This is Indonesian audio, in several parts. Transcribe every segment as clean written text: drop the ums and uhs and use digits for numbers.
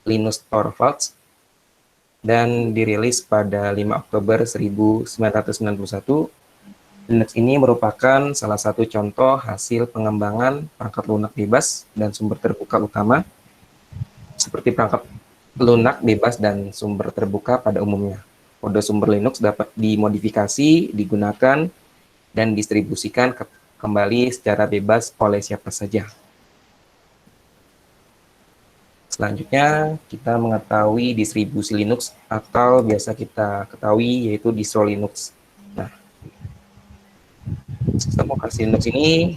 Linus Torvalds dan dirilis pada 5 Oktober 1991. Linux ini merupakan salah satu contoh hasil pengembangan perangkat lunak bebas dan sumber terbuka utama, seperti perangkat lunak bebas dan sumber terbuka pada umumnya. Kode sumber Linux dapat dimodifikasi, digunakan, dan distribusikan kembali secara bebas oleh siapa saja. Selanjutnya, kita mengetahui distribusi Linux atau biasa kita ketahui yaitu distro Linux. Nah, sistem operasi Linux ini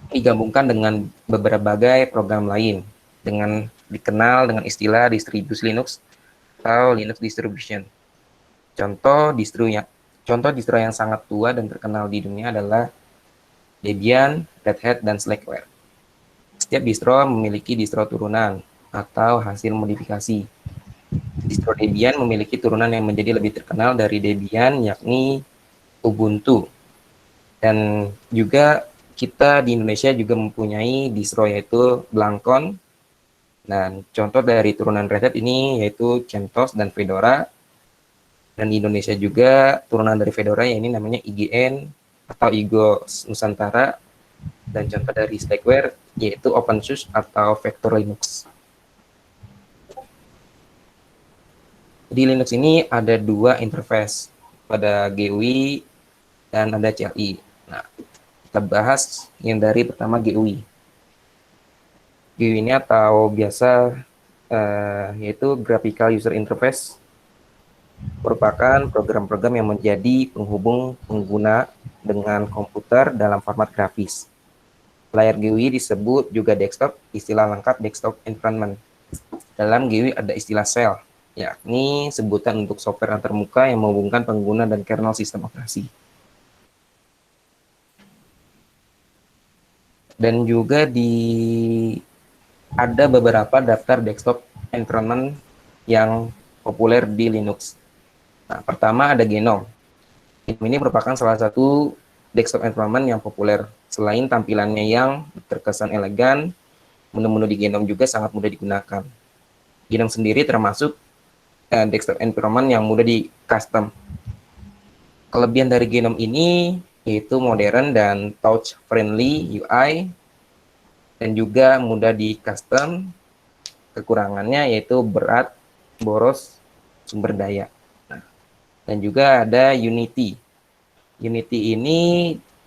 digabungkan dengan berbagai program lain dengan dikenal dengan istilah distribusi Linux atau Linux distribution. Contoh distro yang sangat tua dan terkenal di dunia adalah Debian, Red Hat, dan Slackware. Setiap distro memiliki distro turunan atau hasil modifikasi. Distro Debian memiliki turunan yang menjadi lebih terkenal dari Debian, yakni Ubuntu. Dan juga kita di Indonesia juga mempunyai distro yaitu Blancon. Dan contoh dari turunan Red Hat ini yaitu CentOS dan Fedora. Dan di Indonesia juga turunan dari Fedora yang ini namanya IGN atau IGO Nusantara. Dan contoh dari Slackware yaitu OpenSUSE atau Vector Linux. Di Linux ini ada dua interface, pada GUI dan ada CLI. Nah, kita bahas yang dari pertama GUI. GUI ini atau biasa yaitu Graphical User Interface, merupakan program-program yang menjadi penghubung pengguna dengan komputer dalam format grafis. Layar GUI disebut juga desktop, istilah lengkap desktop environment. Dalam GUI ada istilah shell, yakni sebutan untuk software antarmuka yang menghubungkan pengguna dan kernel sistem operasi. Dan juga ada beberapa daftar desktop environment yang populer di Linux. Nah, pertama ada GNOME. GNOME ini merupakan salah satu desktop environment yang populer. Selain tampilannya yang terkesan elegan, menu-menu di GNOME juga sangat mudah digunakan. GNOME sendiri termasuk desktop environment yang mudah di custom. Kelebihan dari GNOME ini yaitu modern dan touch-friendly UI, dan juga mudah di custom. Kekurangannya yaitu berat, boros, sumber daya. Dan juga ada Unity. Unity ini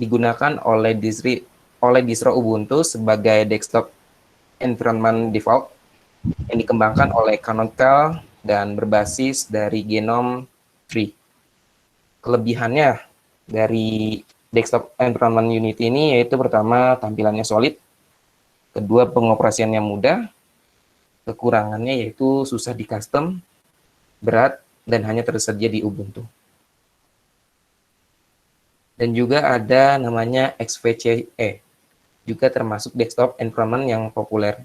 digunakan oleh distro Ubuntu sebagai desktop environment default yang dikembangkan oleh Canonical dan berbasis dari GNOME 3. Kelebihannya dari desktop environment Unity ini yaitu pertama tampilannya solid, kedua pengoperasiannya mudah, kekurangannya yaitu susah di custom, berat, dan hanya tersedia di Ubuntu. Dan juga ada namanya XFCE, juga termasuk desktop environment yang populer.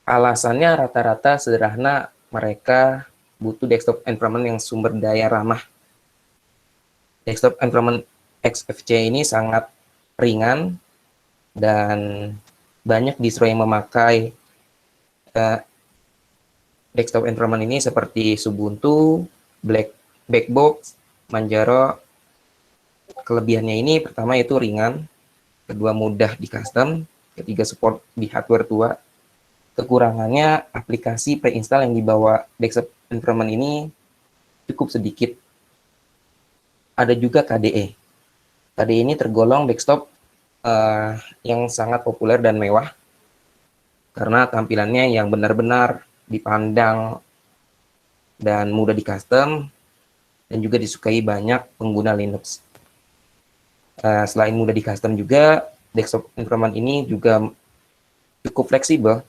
Alasannya rata-rata sederhana, mereka butuh desktop environment yang sumber daya ramah. Desktop environment XFCE ini sangat ringan dan banyak distro yang memakai desktop environment ini seperti Ubuntu, Blackbox, Manjaro. Kelebihannya ini pertama itu ringan, kedua mudah di custom, ketiga support di hardware tua. Kekurangannya aplikasi pre-install yang dibawa desktop environment ini cukup sedikit. Ada juga KDE. KDE ini tergolong desktop yang sangat populer dan mewah karena tampilannya yang benar-benar dipandang dan mudah di custom dan juga disukai banyak pengguna Linux. Selain mudah di custom juga, desktop environment ini juga cukup fleksibel.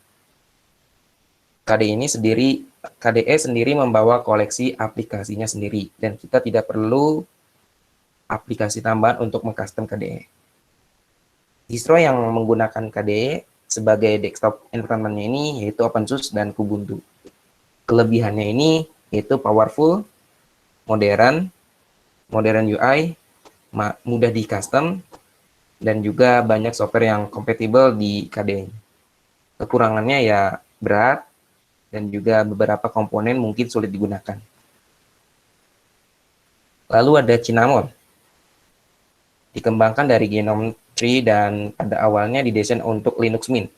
KDE sendiri membawa koleksi aplikasinya sendiri dan kita tidak perlu aplikasi tambahan untuk mengcustom KDE. Distro yang menggunakan KDE sebagai desktop environment-nya ini yaitu OpenSUSE dan Kubuntu. Kelebihannya ini yaitu powerful, modern UI, mudah di custom, dan juga banyak software yang kompatibel di KDE. Kekurangannya ya berat dan juga beberapa komponen mungkin sulit digunakan. Lalu ada Cinnamon. Dikembangkan dari Genome Tree dan pada awalnya didesain untuk Linux Mint.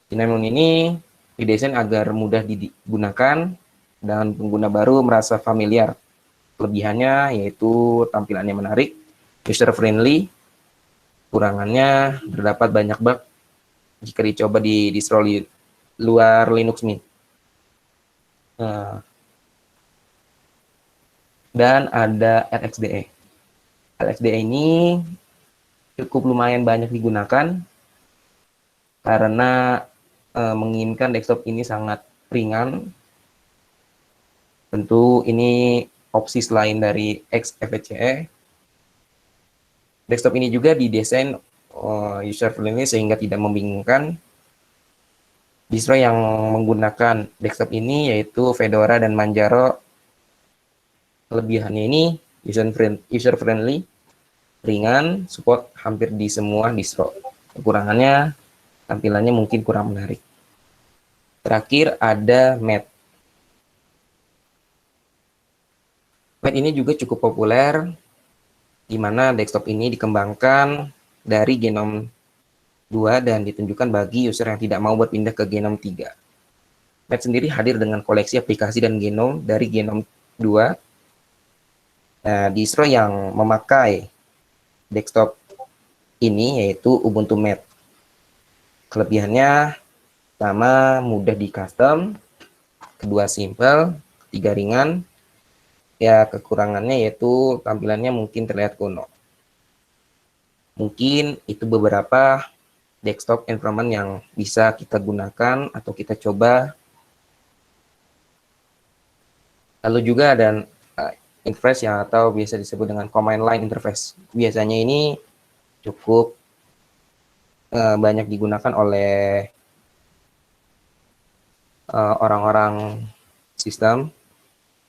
Cinnamon ini didesain agar mudah digunakan dan pengguna baru merasa familiar. Kelebihannya yaitu tampilannya menarik, user friendly. Kurangannya terdapat banyak bug jika dicoba di distro luar Linux Mint. Dan ada LXDE. LXDE ini cukup lumayan banyak digunakan karena menginginkan desktop ini sangat ringan. Tentu ini opsi selain dari XFCE. Desktop ini juga didesain user friendly sehingga tidak membingungkan. Distro yang menggunakan desktop ini yaitu Fedora dan Manjaro. Kelebihannya ini user friendly, ringan, support hampir di semua distro. Kekurangannya tampilannya mungkin kurang menarik. Terakhir ada Mat. Mat ini juga cukup populer, di mana desktop ini dikembangkan dari Genome 2 dan ditunjukkan bagi user yang tidak mau berpindah ke Genome 3. Mat sendiri hadir dengan koleksi aplikasi dan genome dari Genome 2. Distro yang memakai desktop ini yaitu Ubuntu Mat. Kelebihannya pertama mudah di custom, kedua simple, ketiga ringan. Ya kekurangannya yaitu tampilannya mungkin terlihat kuno. Mungkin itu beberapa desktop environment yang bisa kita gunakan atau kita coba. Lalu juga ada interface yang atau biasa disebut dengan command line interface. Biasanya ini cukup banyak digunakan oleh orang-orang sistem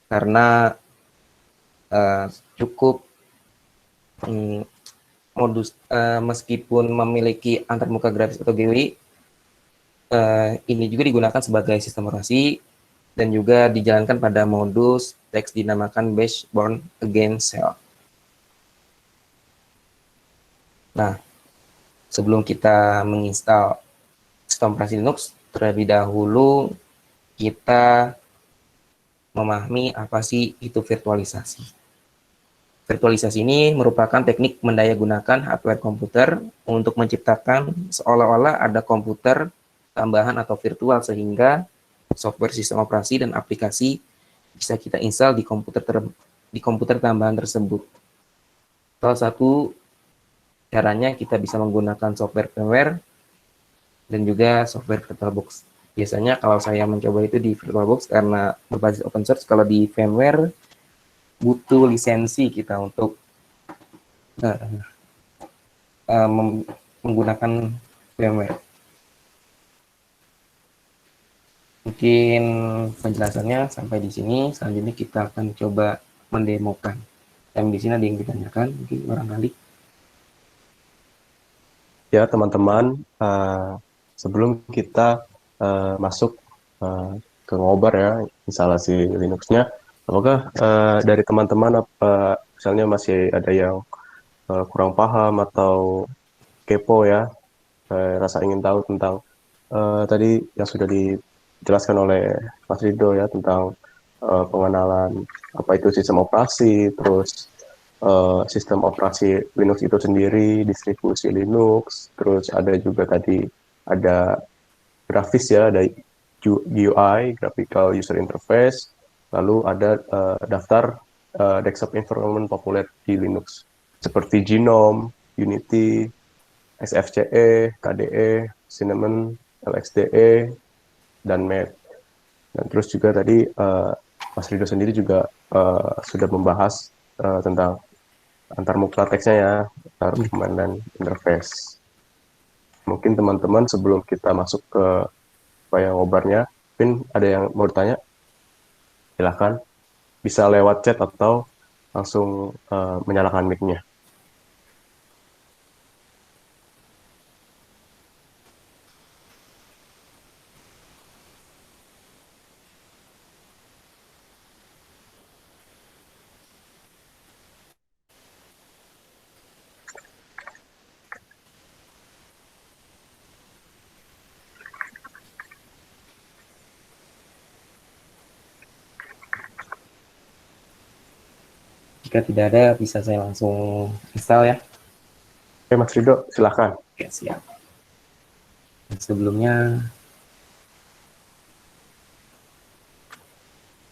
karena cukup modus meskipun memiliki antarmuka grafis atau GUI, ini juga digunakan sebagai sistem operasi dan juga dijalankan pada modus teks dinamakan Bash Born Again Shell. Nah, sebelum kita menginstal sistem operasi Linux, terlebih dahulu kita memahami apa sih itu virtualisasi. Virtualisasi ini merupakan teknik mendayagunakan hardware komputer untuk menciptakan seolah-olah ada komputer tambahan atau virtual sehingga software sistem operasi dan aplikasi bisa kita install di komputer tambahan tersebut. Salah satu caranya kita bisa menggunakan software firmware dan juga software VirtualBox. Biasanya kalau saya mencoba itu di VirtualBox karena berbasis open source. Kalau di firmware butuh lisensi kita untuk menggunakan firmware. Mungkin penjelasannya sampai di sini. Selanjutnya kita akan coba mendemokan. Dan di sini ada yang ditanyakan, mungkin barangkali. Ya teman-teman, sebelum kita masuk ke ngobar ya instalasi Linux-nya, apakah dari teman-teman misalnya masih ada yang kurang paham atau kepo ya, rasa ingin tahu tentang tadi yang sudah dijelaskan oleh Mas Rido ya tentang pengenalan apa itu sistem operasi, terus sistem operasi Linux itu sendiri, distribusi Linux, terus ada juga tadi ada grafis ya, ada GUI, Graphical User Interface, lalu ada daftar desktop environment populer di Linux, seperti Gnome, Unity, XFCE, KDE, Cinnamon, LXDE, dan Mat. Dan terus juga tadi Mas Rido sendiri juga sudah membahas tentang antarmuka teksnya ya, antar command dan interface. Mungkin teman-teman sebelum kita masuk ke yang ngobarnya, mungkin ada yang mau ditanya? Silahkan, bisa lewat chat atau langsung menyalakan mic-nya. Jika tidak ada, bisa saya langsung install ya. Oke, Mas Rido, silakan. Oke, siap. Sebelumnya,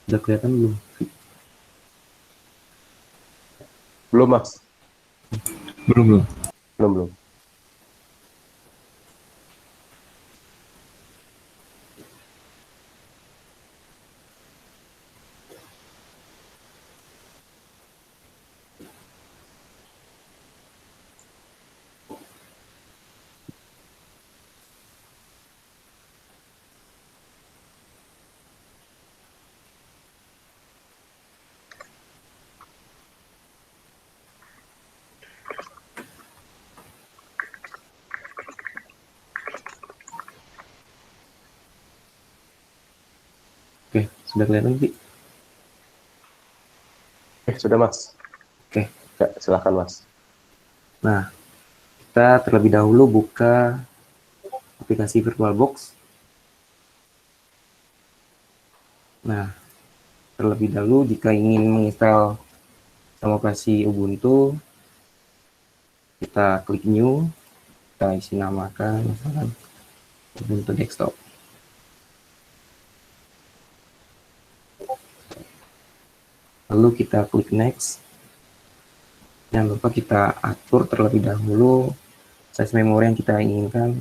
udah kelihatan belum? Belum, Mas. Belum, belum. Belum, belum. Oke, sudah kelihatan, Pi? Sudah, Mas. Oke, Ya, silakan, Mas. nah kita terlebih dahulu buka aplikasi VirtualBox. Nah, terlebih dahulu jika ingin menginstal aplikasi Ubuntu, kita klik New, kita isi namakan misalkan Ubuntu Desktop. Lalu kita klik Next. Jangan lupa kita atur terlebih dahulu size memori yang kita inginkan.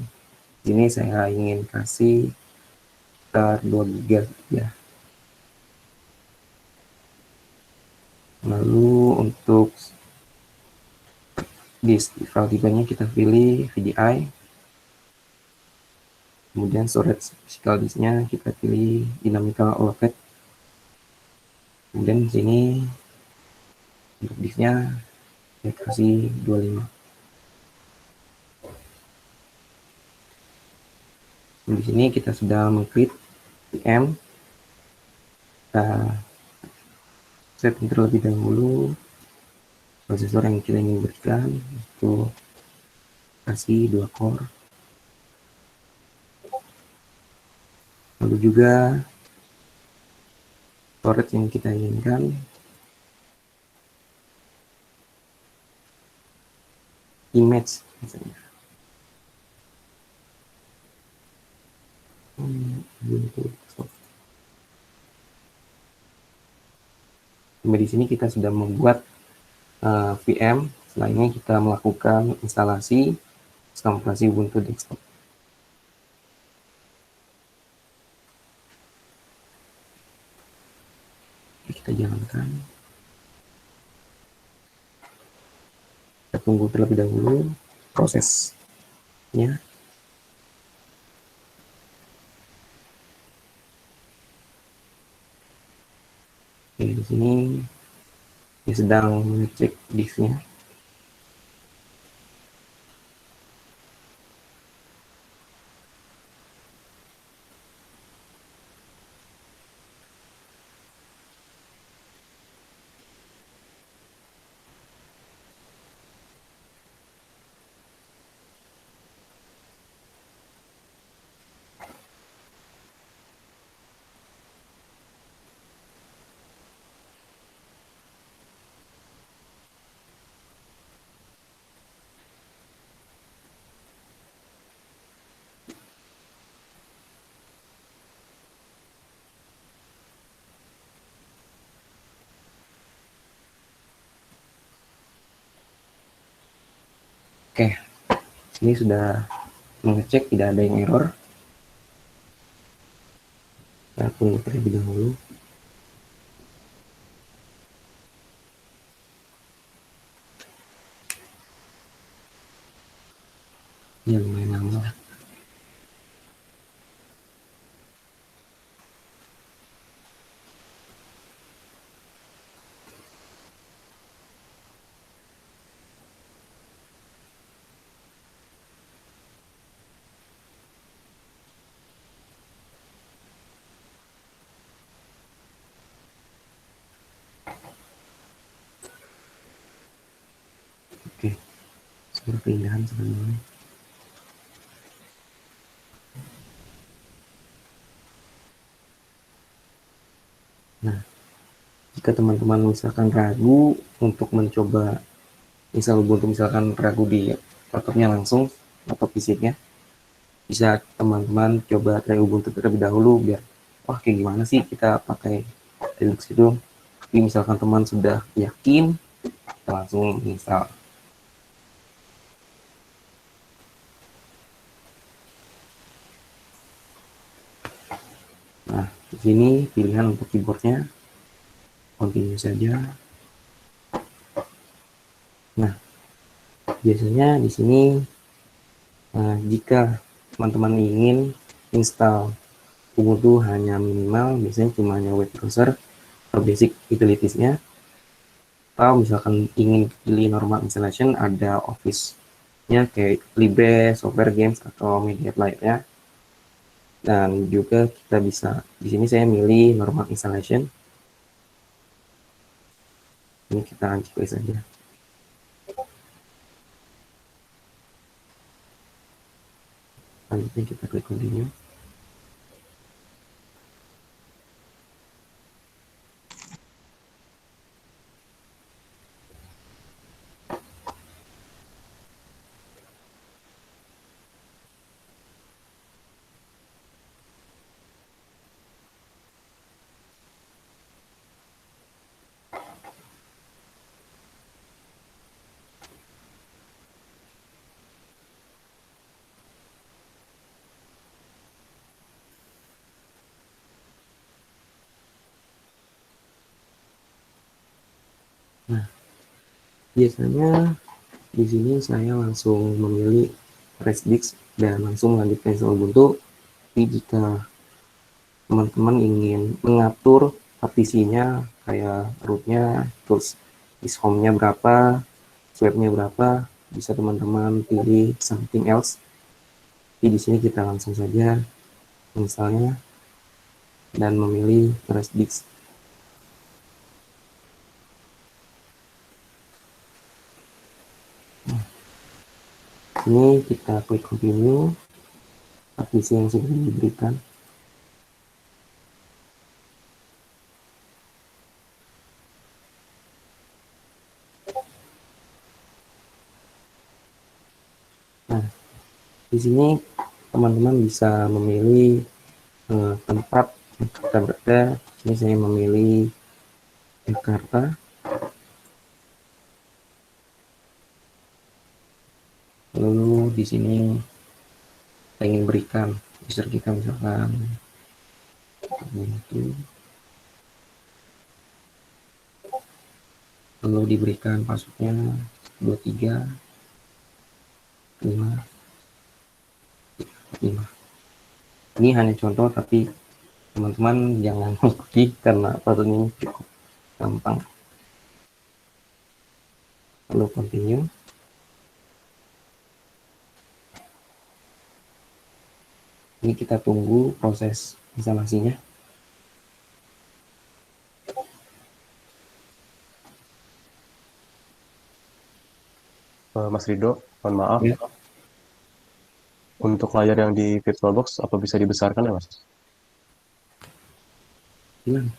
Di sini saya ingin kasih sekitar 2 GB ya. Lalu untuk disk file tipenya kita pilih VDI. Kemudian storage physical disknya kita pilih dynamical overhead. Kemudian di sini untuk disknya saya kasih 25. Dan di sini kita sudah mengklik VM. Kita setting terlebih dahulu prosesor yang kita ingin berikan, itu kasih 2 core. Lalu juga storage yang kita inginkan, image misalnya. Sampai di sini kita sudah membuat VM. Selanjutnya kita melakukan instalasi Ubuntu Desktop. Kita jalankan. Kita tunggu terlebih dahulu prosesnya. Oke, di sini dia sedang mengecek disknya. Oke, ini sudah mengecek tidak ada yang error. Kita tunggu terlebih dahulu. Ya lumayan lama. Oke, sudah keindahan sebenarnya. Nah, Jika teman-teman misalkan ragu untuk mencoba install Ubuntu, misalkan ragu di laptopnya langsung, laptop fisiknya, bisa teman-teman coba try Ubuntu terlebih dahulu biar wah kayak gimana sih kita pakai Linux itu. Tapi misalkan teman sudah yakin, kita langsung install. Nah, di sini pilihan untuk keyboardnya continue saja. Nah, biasanya di sini jika teman-teman ingin install Ubuntu hanya minimal, biasanya cuma hanya web browser atau basic utilitiesnya, atau misalkan ingin pilih normal installation, ada Office-nya kayak Libre, Software Games, atau Media Player-nya. Dan juga kita bisa, di sini saya milih normal installation. Ini kita unclick saja. Selanjutnya kita klik continue. Nah, biasanya di sini saya langsung memilih rest disk dan langsung melanjutkan install Ubuntu. Tapi jika teman-teman ingin mengatur partisinya kayak rootnya, terus disk home-nya berapa, swap-nya berapa, bisa teman-teman pilih something else. Jadi di sini kita langsung saja misalnya dan memilih rest disk. Ini kita klik continue partisi yang sudah diberikan. Nah, di sini teman-teman bisa memilih tempat kita berada. Ini saya memilih Jakarta. Lalu di sini kita ingin berikan user kita misalkan itu, lalu diberikan passwordnya 23 5 5. Ini hanya contoh, tapi teman-teman jangan mengikuti karena password ini cukup gampang. Lalu continue. Ini kita tunggu proses instalasinya. Mas Rido, mohon maaf. Ya, Untuk layar yang di VirtualBox, apa bisa dibesarkan ya, Mas? hilang.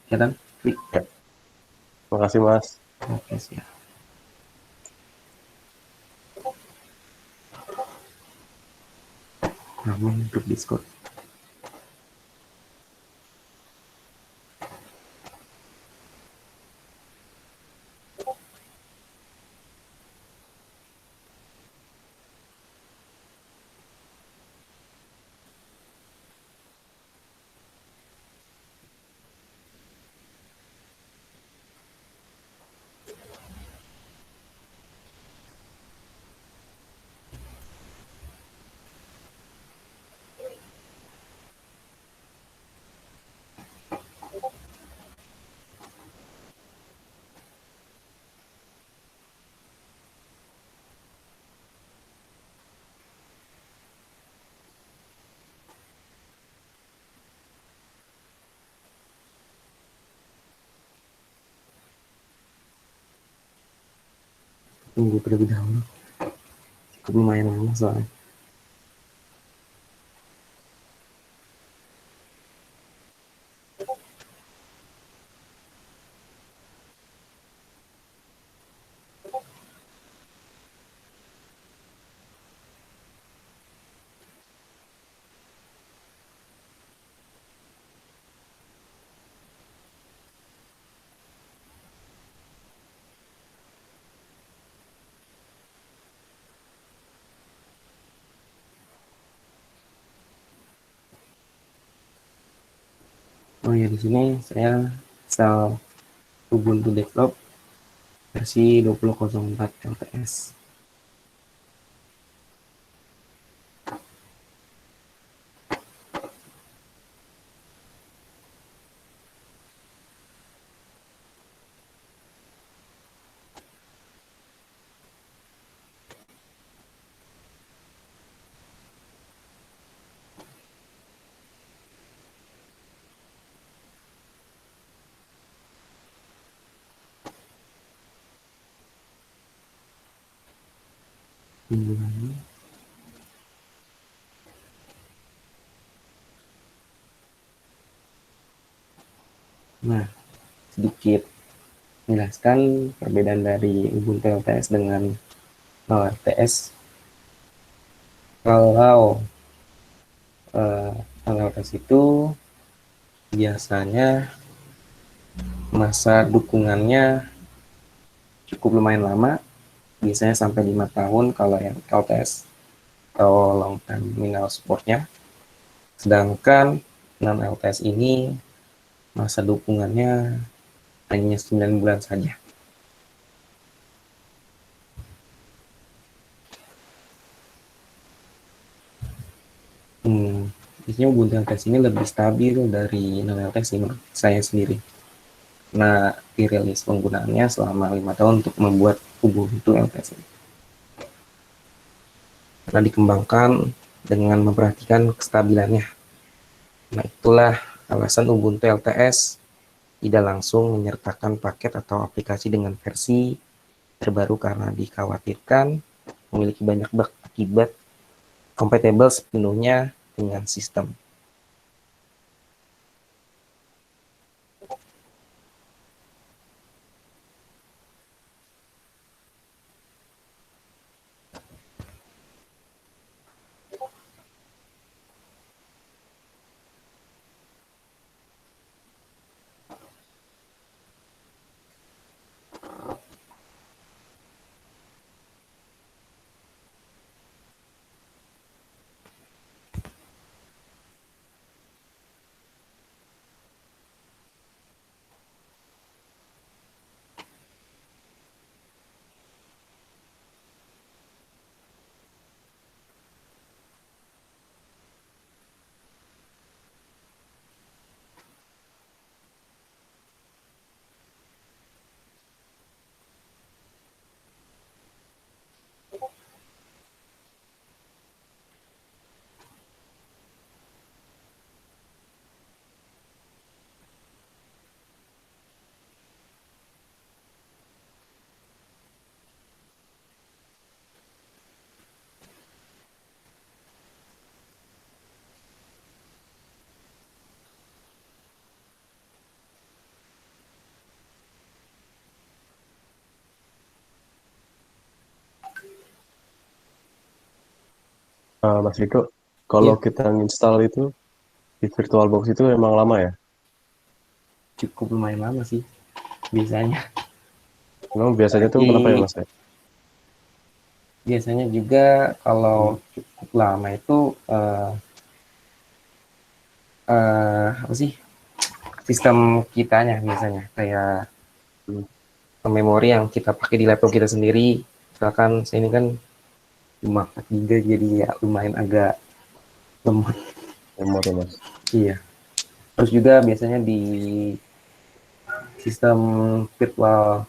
Kelihatan? Klik. Ya, terima kasih, Mas. Oke, siap. Namun grup Discord. tunggu terlebih dahulu, cukup lumayan lama soalnya. Oh ya, di sini saya install Ubuntu Desktop versi 20.04 LTS. Tunggu lagi. Nah, sedikit menjelaskan perbedaan dari Ubuntu LTS dengan LTS. Kalau LTS itu biasanya masa dukungannya cukup lumayan lama, biasanya sampai 5 tahun kalau yang LTS atau long terminal supportnya. Sedangkan non LTS ini masa dukungannya hanya 9 bulan saja. Biasanya Ubuntu LTS ini lebih stabil dari non LTS menurut saya sendiri. Nah, dirilis penggunaannya selama 5 tahun untuk membuat Ubuntu LTS ini. Karena dikembangkan dengan memperhatikan kestabilannya. Nah, itulah alasan Ubuntu LTS tidak langsung menyertakan paket atau aplikasi dengan versi terbaru karena dikhawatirkan memiliki banyak bug akibat kompatibel sepenuhnya dengan sistem. Mas Riko, kalau Ya, kita install itu di VirtualBox itu emang lama ya? cukup lumayan lama sih biasanya. Emang biasanya tuh berapa ya Apalagi Mas ya? biasanya juga kalau Hmm, cukup lama itu apa sih, sistem kitanya biasanya kayak hmm, memori yang kita pakai di laptop kita sendiri. Misalkan saya ini kan cuma 4 GB jadi ya lumayan agak lemot. memori Mas. Iya. Terus juga biasanya di sistem virtual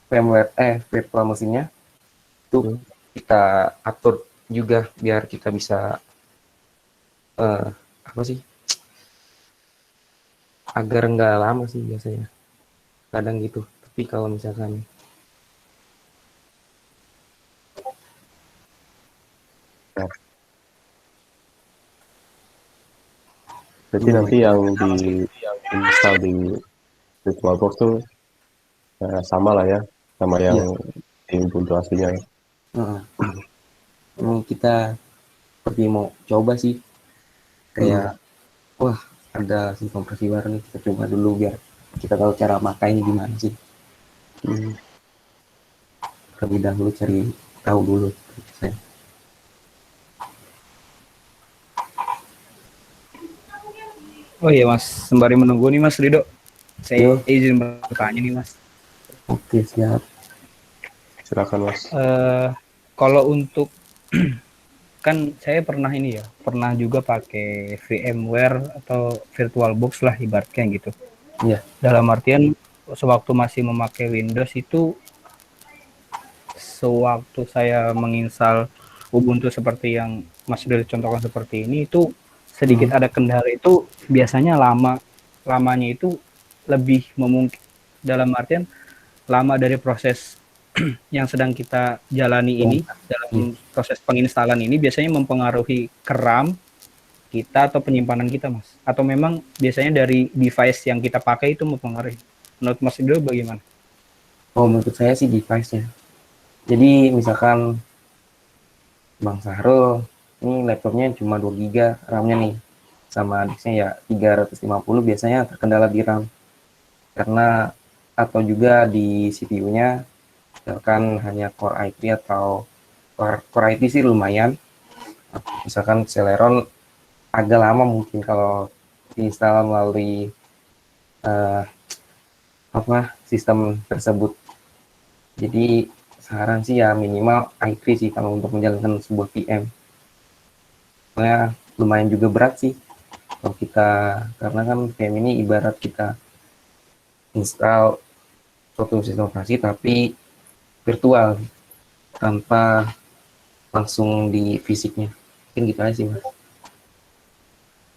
firmware virtual mesinnya itu Hmm, kita atur juga biar kita bisa eh, apa sih, agar nggak lama sih biasanya kadang gitu. Tapi kalau misalkan Berarti nanti yang di install di VirtualBox tuh sama lah ya, sama yang Iya. di Ubuntu aslinya. Heeh. Ini kita seperti mau coba sih, kayak wah ada sistem kompresi baru nih, kita coba dulu biar kita tahu cara makainya gimana sih. Hmm. Terlebih dahulu cari tahu dulu. Saya. Oh iya Mas, sembari menunggu nih Mas Rido, saya Yo, izin bertanya nih Mas. oke siap. Silakan Mas. Eh Kalau untuk kan saya pernah ini ya, pernah juga pakai VMware atau VirtualBox lah ibaratnya gitu. Iya. Dalam artian sewaktu masih memakai Windows itu, sewaktu saya menginstal Ubuntu seperti yang Mas Rido contohkan seperti ini, itu sedikit ada kendala, itu biasanya lamanya itu lebih memungkinkan, dalam artian lama dari proses yang sedang kita jalani ini, Iya. dalam proses penginstalan ini biasanya mempengaruhi ke RAM kita atau penyimpanan kita Mas, atau memang biasanya dari device yang kita pakai itu mempengaruhi? Menurut Mas Rido bagaimana? Oh, menurut saya sih device-nya. Jadi misalkan Bang Sahrul, ini laptopnya cuma 2 GB RAM-nya nih, sama disknya ya 350, biasanya terkendala di RAM. Karena atau juga di CPU-nya, misalkan hanya Core i3 atau Core i3 sih lumayan. Misalkan Celeron agak lama mungkin kalau diinstal melalui eh, sistem tersebut. Jadi saran sih ya minimal i3 sih kalau untuk menjalankan sebuah VM. Soalnya lumayan juga berat sih kalau kita, karena kan VM ini ibarat kita install suatu sistem operasi tapi virtual tanpa langsung di fisiknya. Mungkin gitu aja sih mas.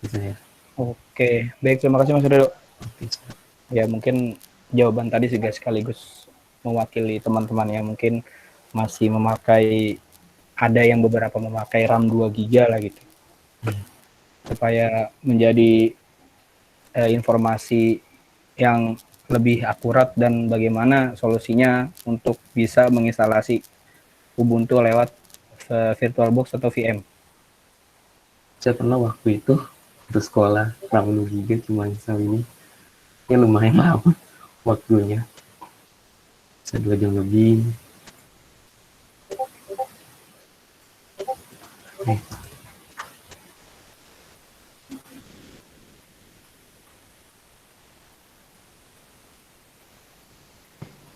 Gitu ya. Oke, baik, terima kasih Mas Rido. Oke. Ya mungkin jawaban tadi juga sekaligus mewakili teman-teman yang mungkin masih memakai, ada yang beberapa memakai RAM 2 GB lah gitu, supaya menjadi informasi yang lebih akurat dan bagaimana solusinya untuk bisa menginstalasi Ubuntu lewat VirtualBox atau VM. Saya pernah waktu itu untuk sekolah RAM 2 GB cuma install ini, ya lumayan lama waktunya, bisa 2 jam lebih.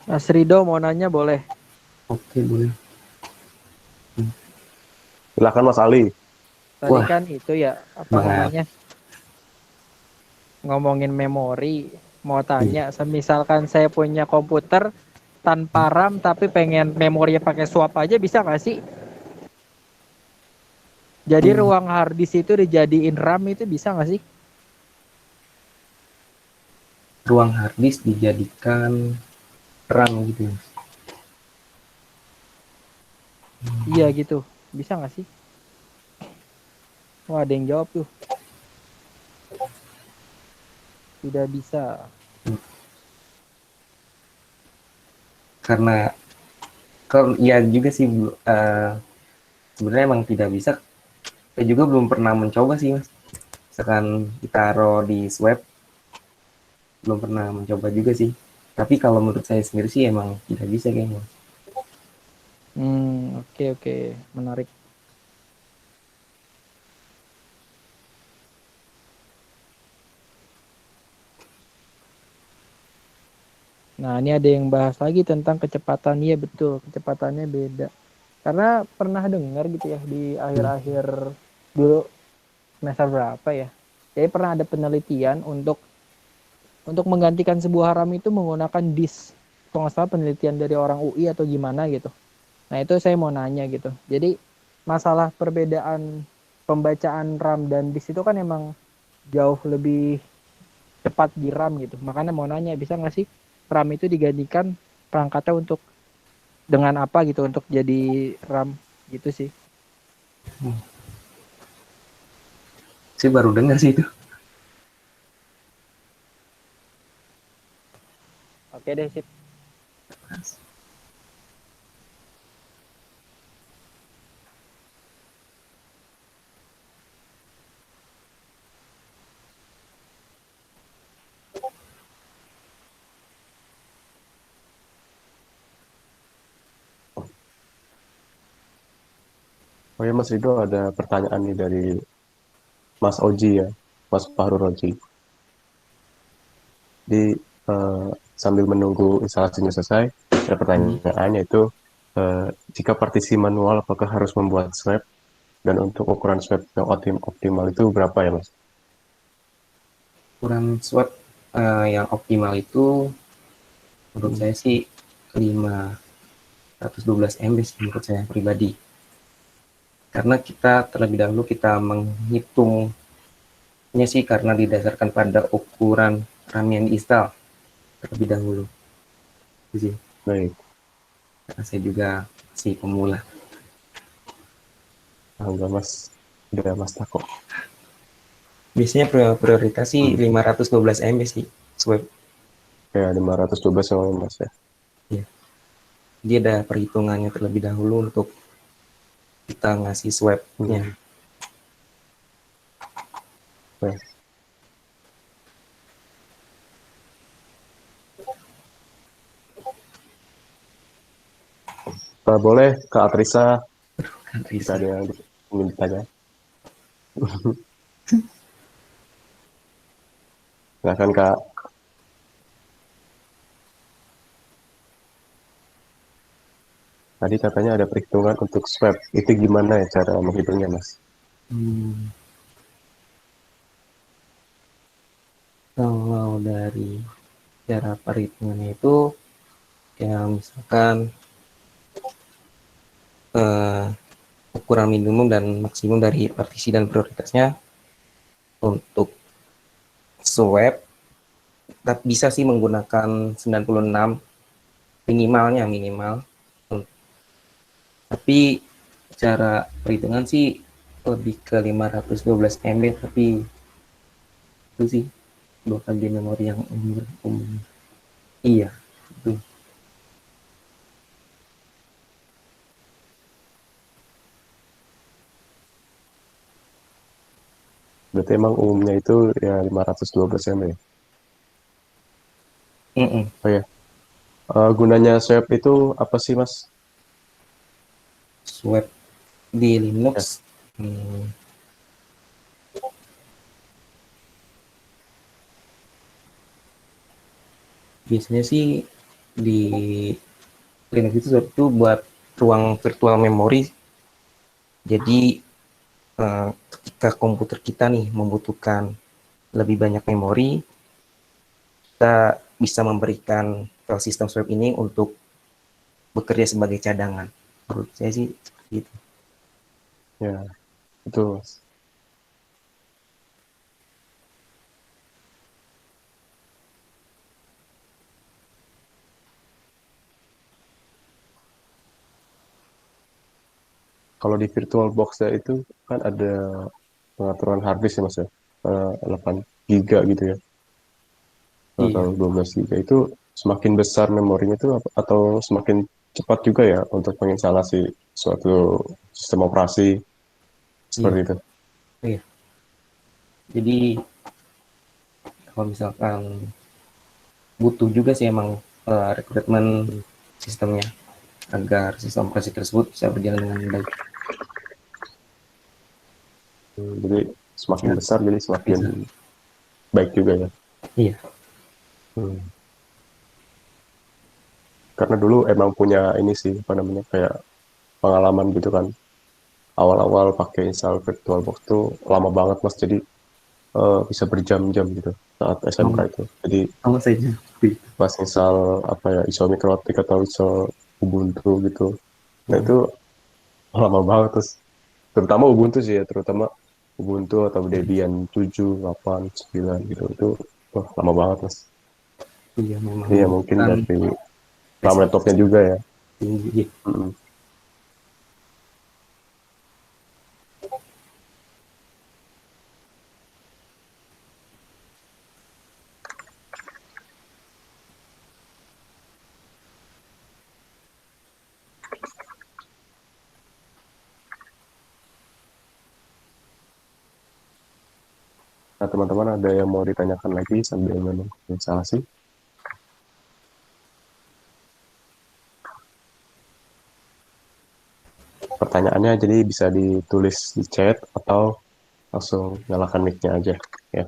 Mas Rido mau nanya boleh? Oke boleh. Silakan Mas Ali. Tadi Wah, kan itu ya, apa banget. namanya, ngomongin memori. Mau tanya, misalkan saya punya komputer tanpa RAM tapi pengen memorinya pakai swap aja, bisa nggak sih? Jadi ruang hard disk itu dijadiin RAM, itu bisa nggak sih? Ruang harddisk dijadikan RAM gitu ya. Iya gitu, bisa nggak sih? Wah, ada yang jawab tuh. Tidak bisa. Karena kalau ya juga sih sebenarnya emang tidak bisa. Saya juga belum pernah mencoba sih mas. Misalkan ditaruh di swab, belum pernah mencoba juga sih. Tapi kalau menurut saya sendiri sih emang tidak bisa kayaknya. Oke oke, menarik. Nah, ini ada yang bahas lagi tentang kecepatan. Iya betul, kecepatannya beda. Karena pernah dengar gitu ya di akhir-akhir dulu, semester berapa ya? Jadi pernah ada penelitian untuk menggantikan sebuah RAM itu menggunakan disk. Kalau nggak salah penelitian dari orang UI atau gimana gitu. Nah, itu saya mau nanya gitu. Jadi masalah perbedaan pembacaan RAM dan disk itu kan emang jauh lebih cepat di RAM gitu. Makanya mau nanya, bisa nggak sih RAM itu digantikan perangkatnya untuk dengan apa gitu untuk jadi RAM gitu sih. Saya baru dengar sih itu. Oke deh, sip. Oh ya Mas Rido, ada pertanyaan nih dari Mas Oji ya, Mas Fahru Roji. Di sambil menunggu instalasinya selesai, ada pertanyaannya itu jika partisi manual apakah harus membuat swab dan untuk ukuran swab yang optimal itu berapa ya Mas? Ukuran swab yang optimal itu menurut saya sih 512 MB sih menurut saya pribadi. Karena kita terlebih dahulu kita menghitungnya sih karena didasarkan pada ukuran RAM yang diinstal terlebih dahulu. Itu sih. Baik, Karena saya juga si pemula. enggak Mas, udah Mas Tako. Biasanya prioritas sih 512 MB sih swab. Ya 512 sama Mas ya. Ya. Dia ada perhitungannya terlebih dahulu untuk kita ngasih swabnya. Baik. Boleh Kak Atrisa, Kan jika Risa. ada yang ingin ditanya. Silakan Kak. Tadi katanya ada perhitungan untuk swab. Itu gimana ya cara menghitungnya Mas? Kalau dari cara perhitungannya itu ya misalkan eh, ukuran minimum dan maksimum dari partisi dan prioritasnya untuk swab kita bisa sih menggunakan 96 minimalnya minimal, tapi cara perhitungan sih lebih ke 512 MB, tapi itu sih dua kali memori yang umum. Iya itu. Berarti emang umumnya itu ya 512 MB ya? Oh ya, gunanya swab itu apa sih Mas? Swab di Linux Ya, biasanya sih di Linux itu swab itu buat ruang virtual memory. Jadi ketika komputer kita nih membutuhkan lebih banyak memori, kita bisa memberikan file system swab ini untuk bekerja sebagai cadangan. Menurut saya sih gitu. ya, betul Mas. Kalau di VirtualBox ya itu kan ada pengaturan hard disk ya Mas ya, 8 giga gitu ya, atau Iya, 12 giga itu semakin besar memorinya itu atau semakin cepat juga ya untuk menginstalasi suatu sistem operasi iya, seperti itu. iya. Jadi kalau misalkan butuh juga sih emang rekrutmen sistemnya agar sistem operasi tersebut bisa berjalan dengan baik. Jadi semakin Ya, besar jadi semakin bisa. baik juga ya. Iya, Hmm. Karena dulu emang punya ini sih apa namanya kayak pengalaman gitu kan. Awal-awal pakai install VirtualBox tuh lama banget Mas, jadi bisa berjam-jam gitu saat SMK sama, itu. Jadi sama saja seperti itu. pas install apa ya ISO Mikrotik atau ISO Ubuntu gitu. Nah Hmm, itu lama banget terus terutama Ubuntu sih ya, terutama Ubuntu atau Debian 7, 8, 9 gitu. Itu wah, lama banget Mas. iya memang Iya mungkin membutuhkan dari RAM spesifikasi laptopnya juga ya. tinggi. Iya. Mm-mm. teman-teman ada yang mau ditanyakan lagi sambil menunggu instalasi? Pertanyaannya jadi bisa ditulis di chat atau langsung nyalakan mic-nya aja ya.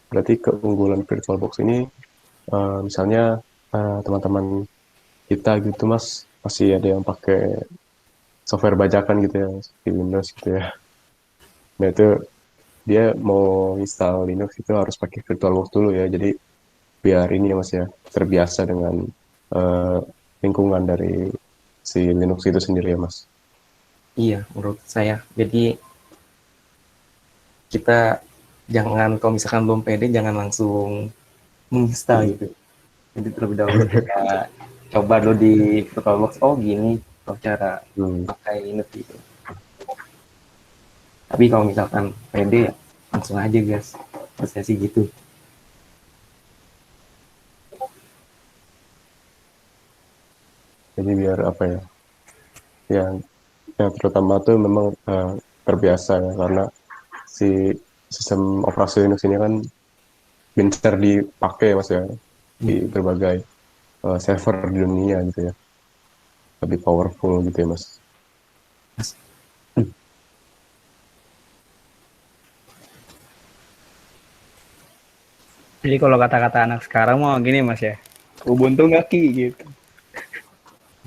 Berarti keunggulan VirtualBox ini misalnya teman-teman kita gitu Mas masih ada yang pakai software bajakan gitu ya di Windows gitu ya. Nah itu dia mau install Linux itu harus pakai VirtualBox dulu ya. Jadi biar ini ya Mas ya terbiasa dengan eh, lingkungan dari si Linux itu sendiri ya Mas. Iya, menurut saya. Jadi kita jangan, kalau misalkan belum pede, jangan langsung menginstal gitu. Jadi terlebih dahulu kita coba dulu di VirtualBox. Oh gini, kalau cara pakai Linux gitu. Tapi kalau misalkan pede, ya langsung aja guys. Saya sih gitu. Jadi biar apa ya, yang terutama tuh memang terbiasa ya karena si sistem operasi Linux ini kan gencar dipakai Mas ya di berbagai server di dunia gitu ya, lebih powerful gitu ya Mas. Jadi kalau kata-kata anak sekarang mau gini Mas ya, Ubuntu nggak Ki gitu.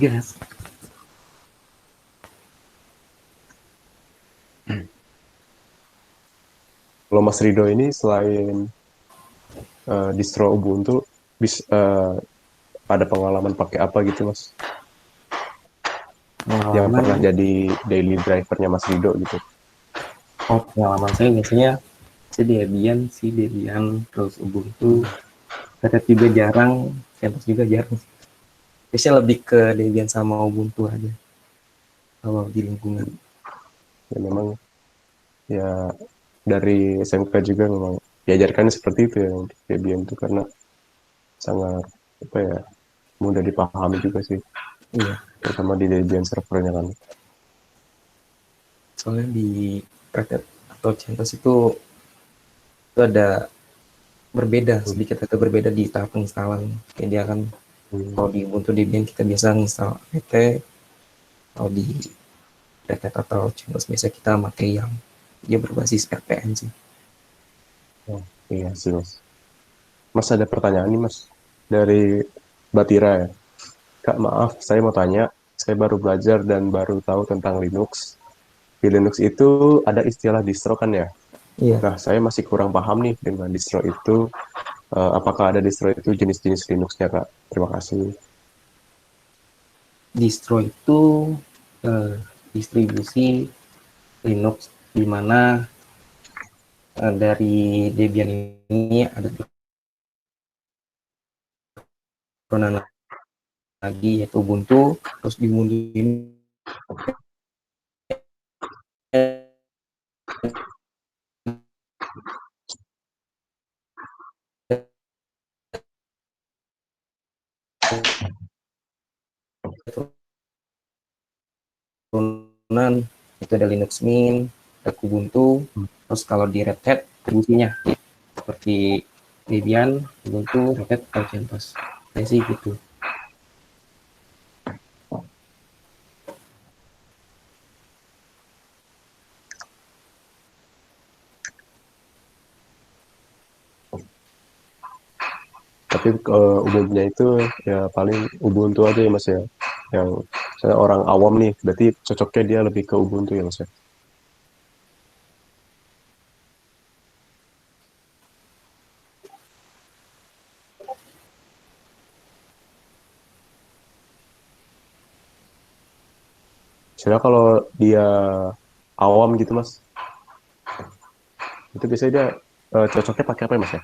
Gas. Kalau Mas Rido ini selain distro Ubuntu, ada pengalaman pakai apa gitu Mas? Yang Pengalaman, pernah jadi daily drivernya Mas Rido gitu? oh pengalaman saya biasanya si Debian, terus Ubuntu, Red Hat juga jarang, CentOS juga jarang. Biasanya lebih ke Debian sama Ubuntu aja kalau di lingkungan. Ya memang ya dari SMK juga memang diajarkan seperti itu ya untuk Debian itu karena sangat apa ya mudah dipahami juga sih, Iya, terutama di Debian servernya kan. soalnya di Red Hat atau CentOS itu ada sedikit atau berbeda di tahap penginstalan. Kayak dia kan, kalau di Ubuntu Debian kita biasa install PT, kalau di Red Hat atau CentOS biasa kita pakai yang dia berbasis RPM sih. Oh, iya sih Mas. Mas ada pertanyaan nih Mas dari Batira ya. Kak maaf saya mau tanya, saya baru belajar dan baru tahu tentang Linux. Di Linux itu ada istilah distro kan ya? Iya, Nah saya masih kurang paham nih dengan distro itu. Apakah ada distro itu jenis-jenis Linuxnya Kak? Terima kasih. distro itu distribusi Linux di mana dari Debian ini ada turunan lagi yaitu Ubuntu, terus di Ubuntu ini turunan itu ada Linux Mint, ada Ubuntu, terus kalau di Red Hat distribusinya seperti Debian, Ubuntu, Red Hat, atau CentOS. Saya sih gitu. Tapi umumnya itu ya paling Ubuntu aja ya Mas ya. Yang saya orang awam nih, berarti cocoknya dia lebih ke Ubuntu ya Mas ya. Soalnya kalau dia awam gitu Mas, itu biasanya dia cocoknya pakai apa ya Mas ya?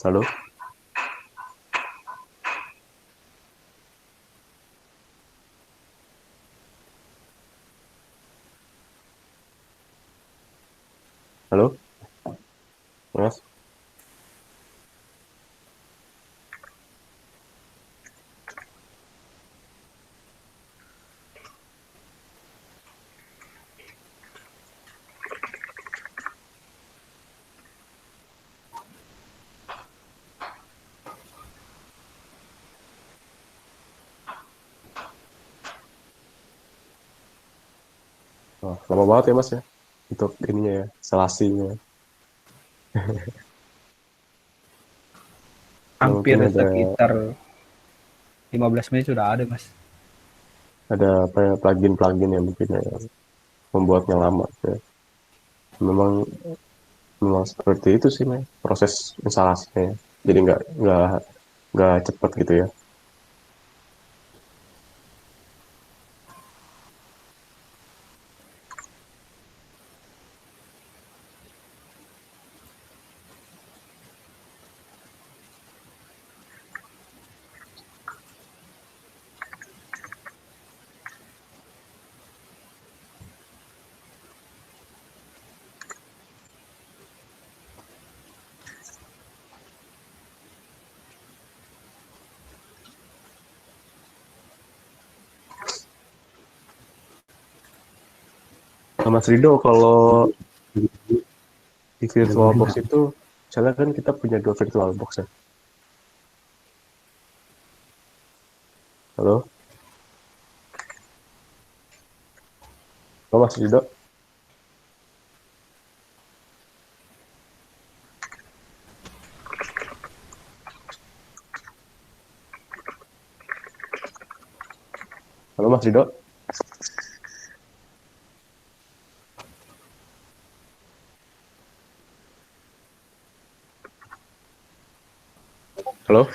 Halo? Halo? Mas? Wah, lama banget ya Mas ya untuk ininya ya, instalasinya. Ya, Hampir mungkin sekitar 15 menit sudah ada, Mas. ada apa ya, plugin-plugin yang mungkin ya, yang membuatnya lama ya. Memang memang seperti itu sih Mas, proses instalasinya ya. Jadi nggak cepat gitu ya. Nah, Mas Rido, kalau di VirtualBox itu, misalnya kan kita punya 2 VirtualBox ya. Halo? Halo Mas Rido? Halo Mas Rido? Halo?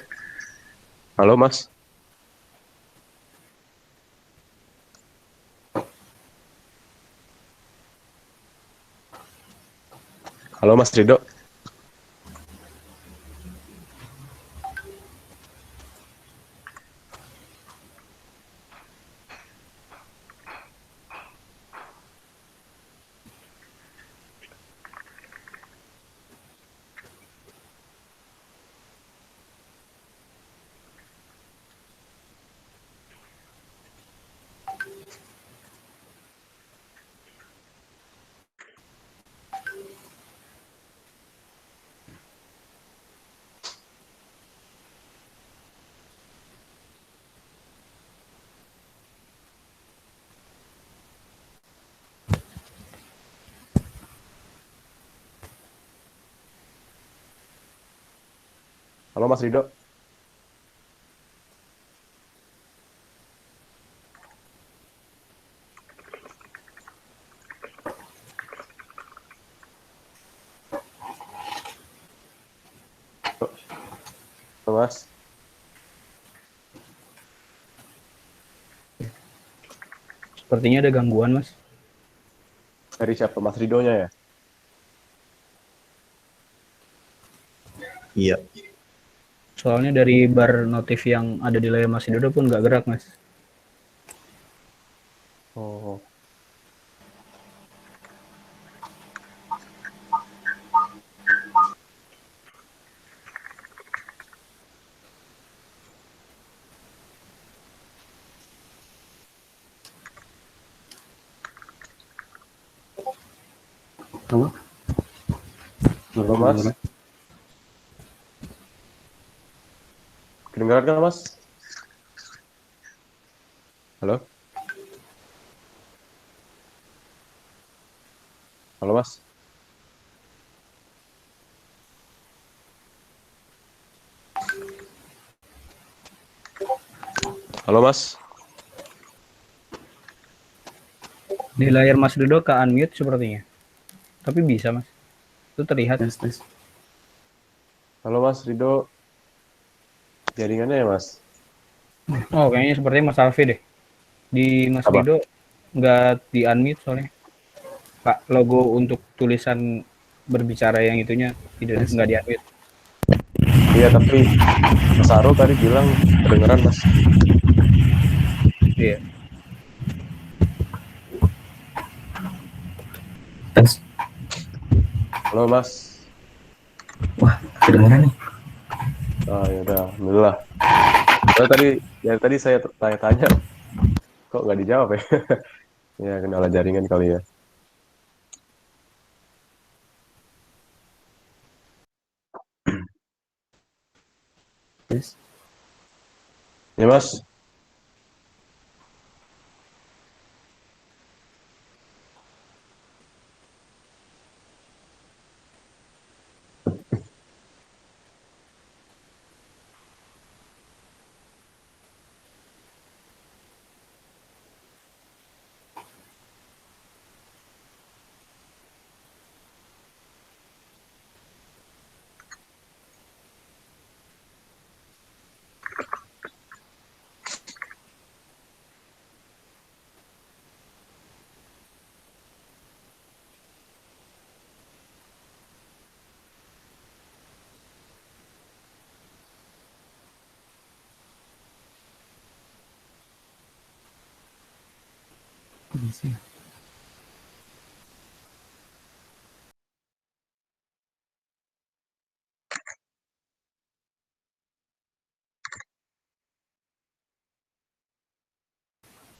Halo Mas? Halo Mas Rido? Halo Mas Rido? Halo Mas? Sepertinya ada gangguan, Mas. Dari siapa? Mas Ridonya ya? Iya, Soalnya dari bar notif yang ada di layar Mas Dodo pun nggak gerak, Mas. Oh, halo Mas? Kedengaran kan Mas? Halo? Halo Mas? Halo Mas? Di layar Mas Dodo ke unmute sepertinya. Tapi bisa, Mas. Itu terlihat. Halo Mas Rido? Jaringannya ya Mas? Oh, kayaknya sepertinya Mas Alfi deh. Di Mas Apa? Rido nggak di unmute soalnya. Pak, logo untuk tulisan berbicara yang itunya tidak nggak di unmute. Iya, tapi Mas Arul tadi bilang kedengeran, Mas. Iya. Terus, Halo, Mas. wah, kedengeran nih. Oh, ya udah, alhamdulillah. Soalnya tadi saya tanya-tanya, kok nggak dijawab ya? Ya, kendala jaringan kali ya. Terus, Ya, Mas. kok bisa ya?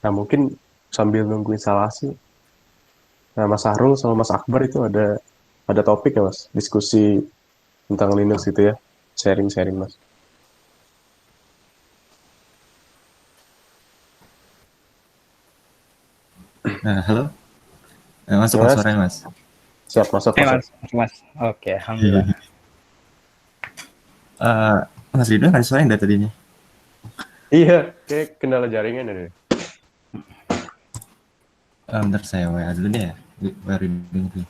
Nah, mungkin sambil nunggu instalasi, nah Mas Sahrul sama Mas Akbar itu ada topik ya, Mas? Diskusi tentang Linux gitu ya. Sharing-sharing, Mas. Halo? Masuk Ya, Mas Mas. suaranya, Mas. Siap, masuk, masuk. Mas. Oke, alhamdulillah. Eh, Mas Ridho nggak ada suara yang dari tadinya. Iya, kayak kendala jaringan ya. Deh. Bentar saya WA dulu deh ya. WA Ridho dulu.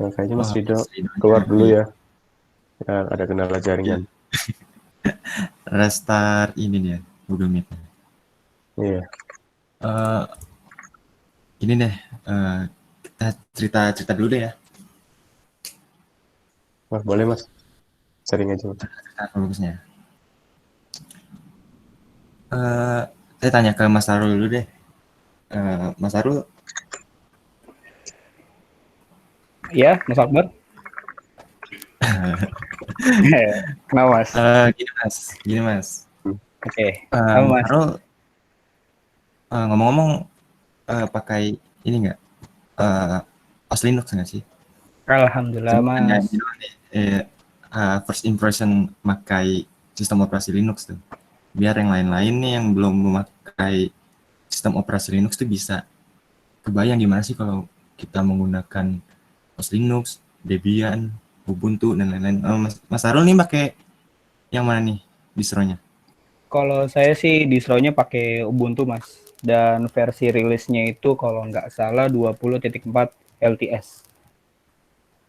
Nah, kayaknya Mas Oh, Ridho Mas Ridho keluar dulu iya. ya. Ya, ada kendala jaringan. Restart ini dia, Google Meet. Iya. Eh, ini deh, kita cerita dulu deh ya. Wah, boleh, Mas. Sharing aja, Mas. Cerita bagusnya. Saya tanya ke Mas Arul dulu deh. Mas Arul, Iya, Mas Akbar. Kenapa, Mas? gini Mas. Oke. Apa, Mas Mas? Arul, ngomong-ngomong, pakai ini nggak? OS Linux nggak sih? Alhamdulillah, Cuma tanya Mas. ini doang nih, first impression pakai sistem operasi Linux tuh. Biar yang lain-lain nih yang belum memakai sistem operasi Linux tuh bisa kebayang gimana sih kalau kita menggunakan OS Linux, Debian, Ubuntu dan lain-lain. Mas Arul nih pakai yang mana nih distronya? Kalau saya sih distronya pakai Ubuntu, Mas. Dan versi rilisnya itu kalau nggak salah 20.4 LTS.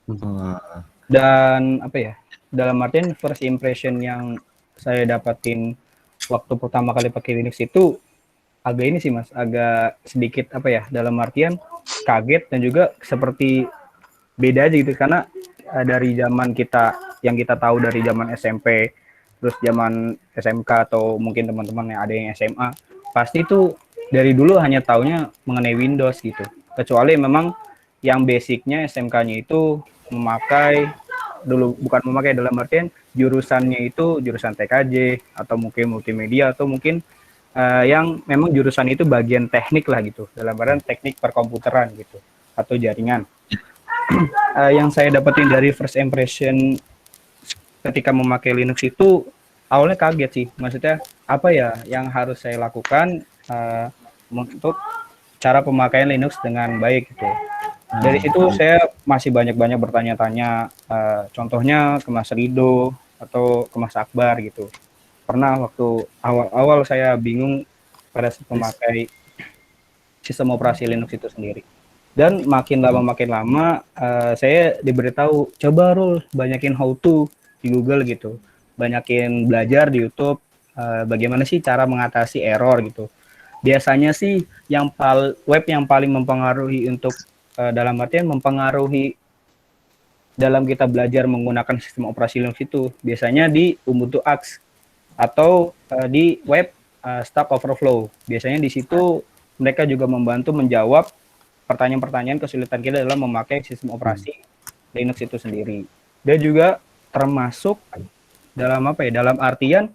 Wah, Dan apa ya? Dalam artian first impression yang saya dapatin waktu pertama kali pakai Linux itu agak ini sih, Mas, agak sedikit apa ya? Dalam artian kaget dan juga seperti beda aja gitu karena dari zaman kita yang kita tahu dari zaman SMP terus zaman SMK atau mungkin teman-teman yang ada yang SMA pasti itu dari dulu hanya taunya mengenai Windows gitu kecuali memang yang basicnya SMK-nya itu memakai dulu bukan memakai dalam artian jurusannya itu jurusan TKJ atau mungkin multimedia atau mungkin yang memang jurusan itu bagian teknik lah gitu dalam artian teknik perkomputeran gitu atau jaringan yang saya dapetin dari first impression ketika memakai Linux itu awalnya kaget sih. Maksudnya apa ya yang harus saya lakukan untuk cara pemakaian Linux dengan baik gitu. Dari situ saya masih banyak-banyak bertanya-tanya, contohnya ke Mas Rido atau ke Mas Akbar gitu. Pernah waktu awal-awal saya bingung pada saat memakai sistem operasi Linux itu sendiri. Dan makin lama saya diberitahu, coba Rul banyakin how to di Google gitu, banyakin belajar di YouTube, bagaimana sih cara mengatasi error gitu. Biasanya sih web yang paling mempengaruhi untuk dalam artian mempengaruhi dalam kita belajar menggunakan sistem operasi Linux itu biasanya di Ubuntu X atau di web Stack Overflow. Biasanya di situ mereka juga membantu menjawab pertanyaan-pertanyaan kesulitan kita dalam memakai sistem operasi Linux itu sendiri. Dan juga termasuk dalam apa ya? Dalam artian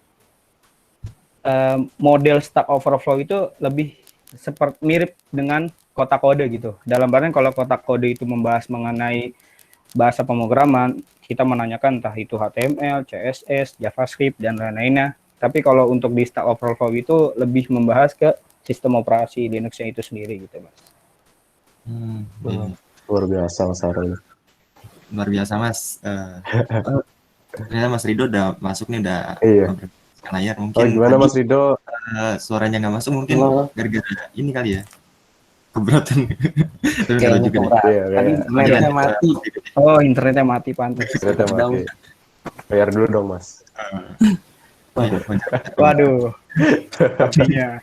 model Stack Overflow itu lebih seperti mirip dengan kotak kode gitu. Dalam artian kalau kotak kode itu membahas mengenai bahasa pemrograman, kita menanyakan entah itu HTML, CSS, JavaScript, dan lain-lainnya. Tapi kalau untuk di Stack Overflow itu lebih membahas ke sistem operasi Linux-nya itu sendiri gitu, Mas. Luar biasa Mas Harul. Luar biasa Mas. Ternyata Mas Rido udah masuk nih, udah Iya. ke layar. Oh, Mungkin gimana tadi Mas Rido? suaranya nggak masuk, mungkin Halo. gara-gara ini kali ya, keberatan. Tapi nggak tahu Kayaknya juga nih. keberat. Iya, Tadi kayak internetnya mati. Oh, internetnya mati pantas. ternyata mati. Bayar dulu dong Mas. Waduh. Waduh. Pastinya.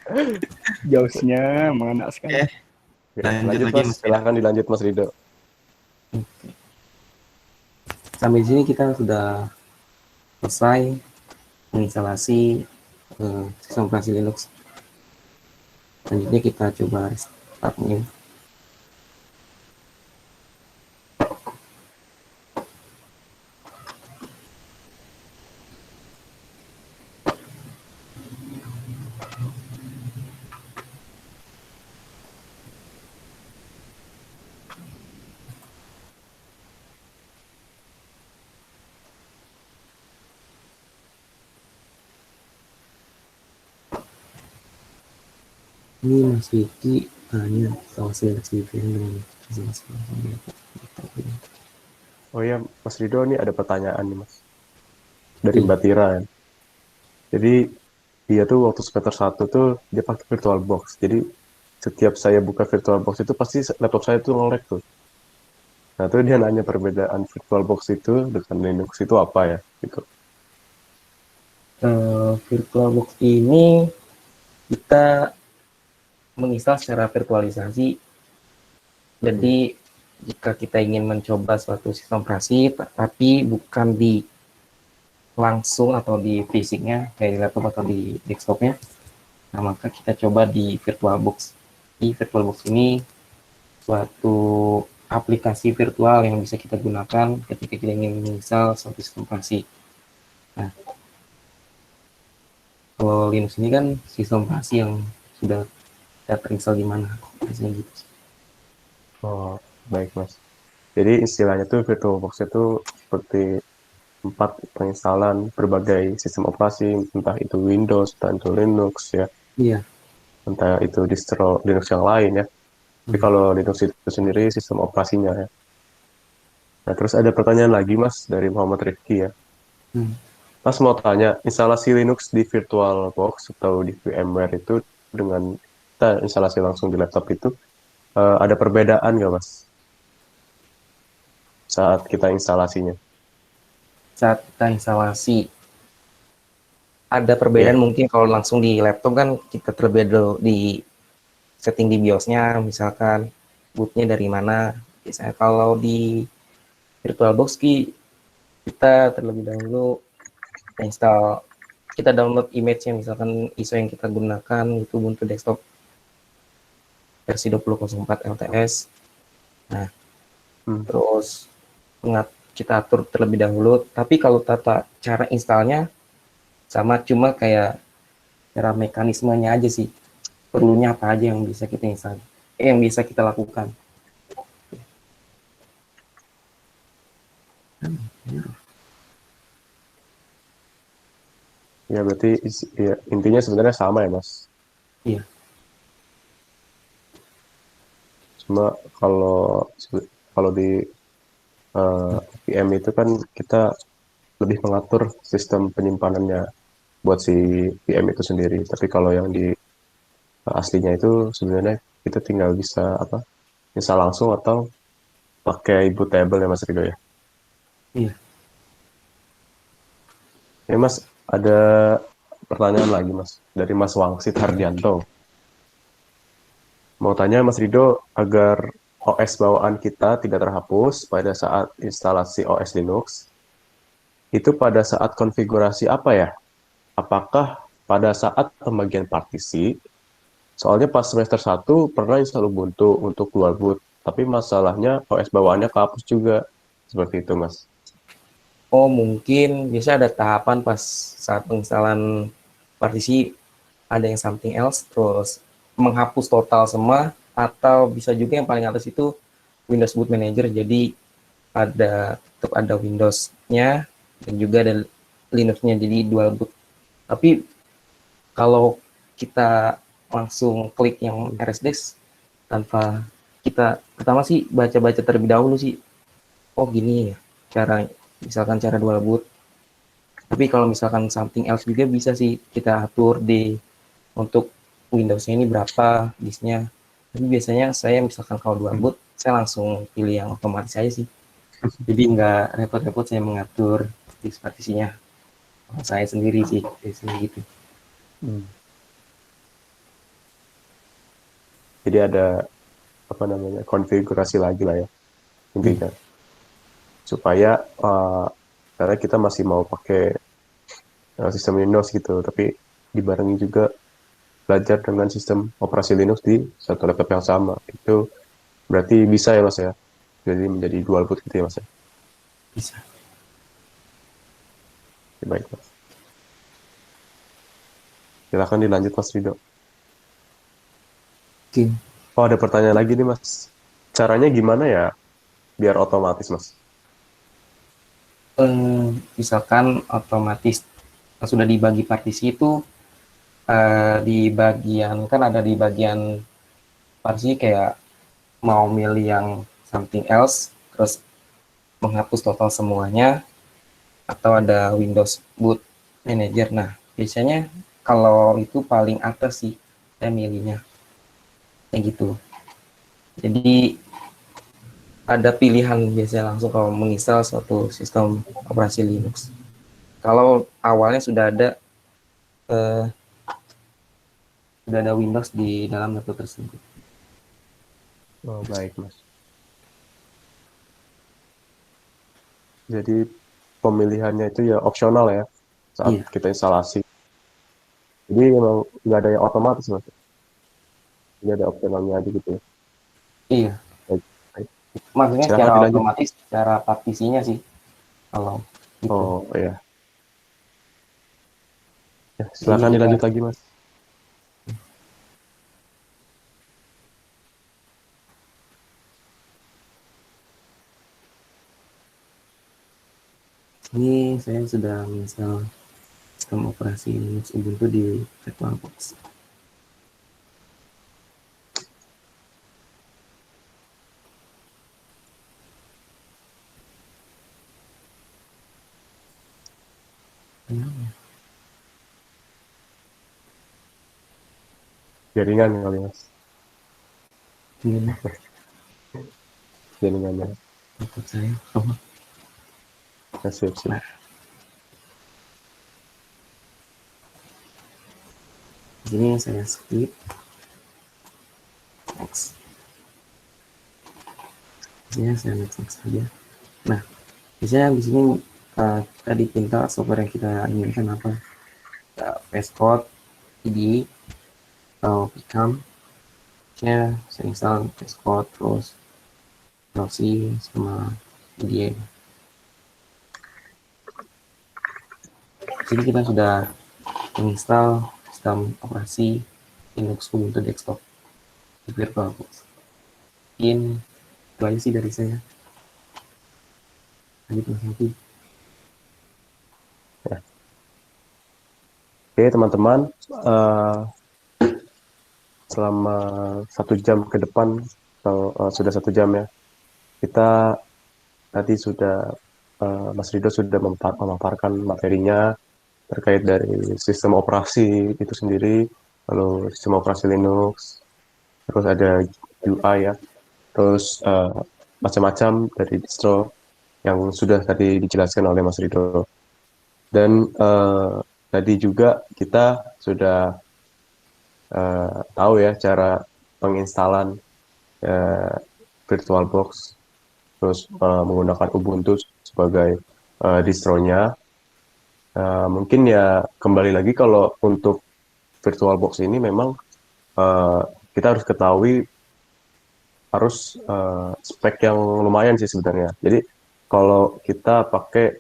Jauhnya mengena sekali. Oke, Oke, Lanjut lanjut lagi, Mas, Mas. silahkan dilanjut Mas Rido. Sampai sini kita sudah selesai menginstalasi sistem operasi Linux. Selanjutnya kita coba restart ini. Ini Mas Vicky tanya instalasi Linux di VN dengan Oh iya, Mas Rido, ini ada pertanyaan nih Mas. Dari Mbak Tira ya. Jadi dia tuh waktu semester 1 tuh dia pakai VirtualBox. Jadi setiap saya buka VirtualBox itu pasti laptop saya tuh nge-lag tuh. Nah, tuh dia nanya perbedaan VirtualBox itu dengan Linux itu apa ya? Gitu. VirtualBox ini kita menginstal secara virtualisasi. Jadi jika kita ingin mencoba suatu sistem operasi tapi bukan di langsung atau di fisiknya kayak di laptop atau di desktopnya, nah maka kita coba di VirtualBox. Di VirtualBox ini suatu aplikasi virtual yang bisa kita gunakan ketika kita ingin menginstal suatu sistem operasi. Nah, kalau Linux ini kan sistem operasi yang sudah terinstall di mana, biasanya gitu. Oh, baik Mas. Jadi istilahnya tuh VirtualBox itu seperti tempat penginstalan berbagai sistem operasi, entah itu Windows, entah itu Linux ya, Iya. entah itu distro Linux yang lain ya. Tapi kalau Linux itu sendiri sistem operasinya ya. Nah, terus ada pertanyaan lagi Mas dari Muhammad Rifki ya. Mas mau tanya, instalasi Linux di VirtualBox atau di VMware itu dengan kita instalasi langsung di laptop itu ada perbedaan nggak Mas? Saat kita instalasinya. Saat kita instalasi ada perbedaan mungkin kalau langsung di laptop kan kita terlebih dahulu di setting di BIOS-nya, misalkan bootnya dari mana. Biasanya kalau di VirtualBox kita terlebih dahulu kita download image-nya, misalkan ISO yang kita gunakan itu Ubuntu desktop versi 2004 LTS. Nah, terus kita atur terlebih dahulu. Tapi kalau cara installnya sama, cuma kayak cara mekanismenya aja sih. Perlunya apa aja yang bisa kita install, yang bisa kita lakukan. Ya berarti ya, intinya sebenarnya sama ya Mas? Iya. Cuma kalau kalau di VM itu kan kita lebih mengatur sistem penyimpanannya buat si VM itu sendiri. Tapi kalau yang di aslinya itu sebenarnya kita tinggal bisa apa? Bisa langsung atau pakai bootable ya Mas Rido ya. Iya. Ini Mas ada pertanyaan lagi Mas dari Mas Wangsit Hardianto. Mau tanya Mas Rido agar OS bawaan kita tidak terhapus pada saat instalasi OS Linux, itu pada saat konfigurasi apa ya? Apakah pada saat pembagian partisi? Soalnya pas semester 1 pernah install Ubuntu untuk dual boot, tapi masalahnya OS bawaannya kehapus juga. Seperti itu, Mas. Oh, mungkin biasa ada tahapan pas saat penginstalan partisi, ada yang something else, terus menghapus total semua, atau bisa juga yang paling atas itu Windows Boot Manager, jadi tetap ada Windows-nya dan juga ada Linux-nya, jadi dual boot. Tapi kalau kita langsung klik yang RSDesk tanpa kita pertama sih baca-baca terlebih dahulu sih, oh gini ya cara, misalkan cara dual boot. Tapi kalau misalkan something else juga bisa sih kita atur di untuk Windows-nya ini berapa disknya. Tapi biasanya saya misalkan kalau dual boot saya langsung pilih yang otomatis aja sih, jadi nggak repot-repot saya mengatur disk partisinya. Saya sendiri sih biasanya gitu. Jadi ada apa namanya konfigurasi lagi lah ya intinya. Supaya karena kita masih mau pakai sistem Windows gitu, tapi dibarengi juga belajar dengan sistem operasi Linux di satu laptop yang sama. Itu berarti bisa ya Mas ya. Jadi menjadi dual boot gitu ya Mas ya. Bisa. Oke, baik Mas. Silakan dilanjut Mas Rido. Oke. Oh ada pertanyaan lagi nih Mas. Caranya gimana ya biar otomatis Mas? Misalkan otomatis sudah dibagi partisi itu, di bagian kan ada di bagian partisi kayak mau milih yang something else terus menghapus total semuanya, atau ada Windows Boot Manager. Nah biasanya kalau itu paling atas sih saya milihnya kayak gitu. Jadi ada pilihan biasanya langsung kalau menginstal suatu sistem operasi Linux. Kalau awalnya eh, sudah ada Windows di dalam laptop tersebut. Oh baik Mas. Jadi pemilihannya itu ya opsional ya saat Iya, kita instalasi. Jadi memang nggak ada yang otomatis Mas. Jadi ada opsionalnya aja gitu ya. iya. Baik, baik. Maksudnya Silakan secara dilanjut. otomatis, secara partisinya sih. Kalau gitu. Oh iya. Ya, Jadi silakan ya, dilanjut lagi Mas. ini saya sudah menginstal sistem operasi Linux Ubuntu di VirtualBox. Jaringan kali Mas. Ini Jaringannya. laptop saya. Oh, Ya, sip, sip. ini saya skip. Next. Biasanya saya next saja. Nah, biasanya di sini kita dipinta software yang kita inginkan apa. VS Code, IDE, atau Picam. Saya install VS Code, terus proxy sama IDE. Jadi kita sudah menginstal sistem operasi Linux Ubuntu Desktop di VirtualBox. Mungkin itu aja sih dari saya. Lanjut Mas Novi. Oke teman-teman, selama 1 jam ke depan sudah 1 jam ya. Kita tadi sudah Mas Rido sudah memaparkan materinya terkait dari sistem operasi itu sendiri, lalu sistem operasi Linux, terus ada UI ya, terus macam-macam dari distro yang sudah tadi dijelaskan oleh Mas Rido. Dan tadi juga kita sudah tahu ya cara penginstalan eh, VirtualBox, terus menggunakan Ubuntu sebagai distronya. Mungkin ya kembali lagi kalau untuk VirtualBox ini memang eh, kita harus ketahui harus spek yang lumayan sih sebenarnya. Jadi kalau kita pakai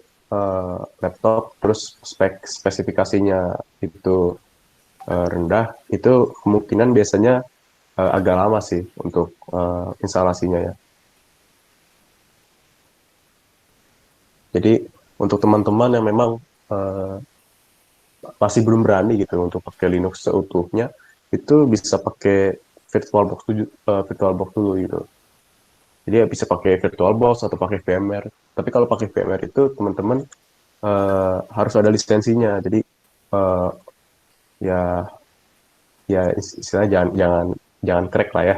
laptop terus spesifikasinya itu rendah, itu kemungkinan biasanya agak lama sih untuk instalasinya ya. Jadi untuk teman-teman yang memang eh, masih belum berani gitu untuk pakai Linux seutuhnya, itu bisa pakai VirtualBox dulu gitu. Jadi ya bisa pakai VirtualBox atau pakai VMware. Tapi kalau pakai VMware itu teman-teman harus ada lisensinya. Jadi eh, ya ya istilahnya jangan crack lah ya.